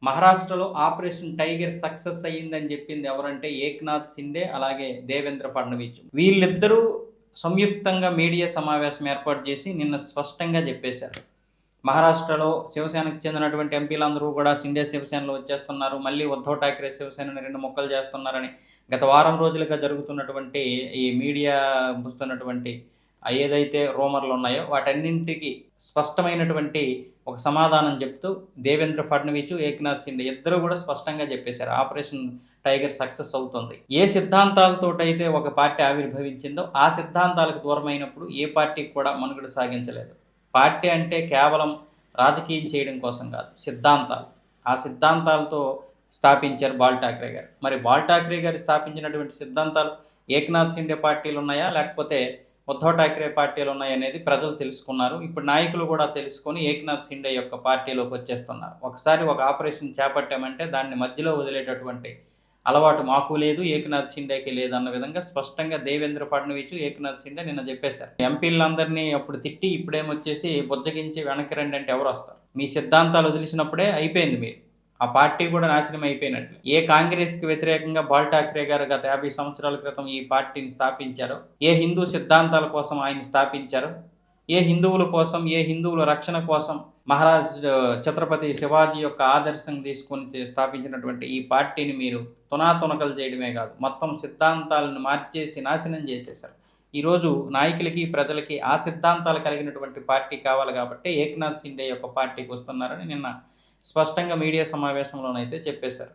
మహారాష్ట్రలో operation tiger success అయ్యిందని చెప్పింది ఎవరంటే ఏక్నాథ్ సిండే అలాగే దేవేంద్ర ఫడ్నవీస్. వీళ్ళిద్దరూ సంయుక్తంగా మీడియా సమావేశం ఏర్పాటు చేసి నిన్న స్పష్టంగా చెప్పేశారు. మహారాష్ట్రలో శివసేనకు చెందినటువంటి ఎంపీలందరూ కూడా షిండే శివసేనలో వచ్చేస్తున్నారు. మళ్ళీ ఉద్ధవ్ ఠాక్రే శివసేనని 2 ముక్కలు చేస్తున్నారని గత వారం రోజులుగా జరుగుతున్నటువంటి ఈ మీడియా వస్తున్నటువంటి ఏదైతే రూమర్లు ఉన్నాయో వాటన్నింటికి స్పష్టమైనటువంటి ఒక సమాధానం చెప్తూ దేవేంద్ర ఫడ్నవీస్, ఏక్నాథ్ షిండే ఇద్దరు కూడా స్పష్టంగా చెప్పేశారు ఆపరేషన్ టైగర్ సక్సెస్ అవుతుంది. ఏ సిద్ధాంతాలతోటైతే ఒక పార్టీ ఆవిర్భవించిందో ఆ సిద్ధాంతాలకు దూరమైనప్పుడు ఏ పార్టీకి కూడా మనుగడ సాగించలేదు. పార్టీ అంటే కేవలం రాజకీయం చేయడం కోసం కాదు, సిద్ధాంతాలు. ఆ సిద్ధాంతాలతో స్థాపించారు బాల్ ఠాక్రే గారు. మరి బాల్ ఠాక్రే గారు స్థాపించినటువంటి సిద్ధాంతాలు ఏక్నాథ్ షిండే పార్టీలు ఉన్నాయా, లేకపోతే ఉద్ధవ్ ఠాక్రే పార్టీలు ఉన్నాయనేది ప్రజలు తెలుసుకున్నారు. ఇప్పుడు నాయకులు కూడా తెలుసుకొని ఏక్నాథ్ షిండే యొక్క పార్టీలోకి వచ్చేస్తున్నారు. ఒకసారి ఒక ఆపరేషన్ చేపట్టామంటే దాన్ని మధ్యలో వదిలేటటువంటి అలవాటు మాకు లేదు, ఏక్నాథ్ షిండేకి లేదు అన్న విధంగా స్పష్టంగా దేవేంద్ర ఫడ్నవీస్, ఏక్నాథ్ షిండే నిన్న చెప్పేశారు. ఎంపీలందరినీ అప్పుడు తిట్టి ఇప్పుడేమొచ్చేసి బుజ్జగించి వెనక్కి రండి అంటే ఎవరు వస్తారు? మీ సిద్ధాంతాలు వదిలిసినప్పుడే అయిపోయింది మీరు. ఆ పార్టీ కూడా నాశనం అయిపోయినట్లు. ఏ కాంగ్రెస్కి వ్యతిరేకంగా బాల్ ఠాక్రే గారు గత 50 సంవత్సరాల క్రితం ఈ పార్టీని స్థాపించారో, ఏ హిందూ సిద్ధాంతాల కోసం ఆయన స్థాపించారో, ఏ హిందువుల కోసం, ఏ హిందువుల రక్షణ కోసం మహారాజ్ ఛత్రపతి శివాజీ యొక్క ఆదర్శం తీసుకొని స్థాపించినటువంటి ఈ పార్టీని మీరు తునాతునకలు చేయడమే కాదు, మొత్తం సిద్ధాంతాలను మార్చేసి నాశనం చేసేశారు. ఈరోజు నాయకులకి, ప్రజలకి ఆ సిద్ధాంతాలు కలిగినటువంటి పార్టీ కావాలి కాబట్టి ఏక్నాథ్ షిండే యొక్క పార్టీకి వస్తున్నారని నిన్న స్పష్టంగా మీడియా సమావేశంలోనైతే చెప్పేశారు.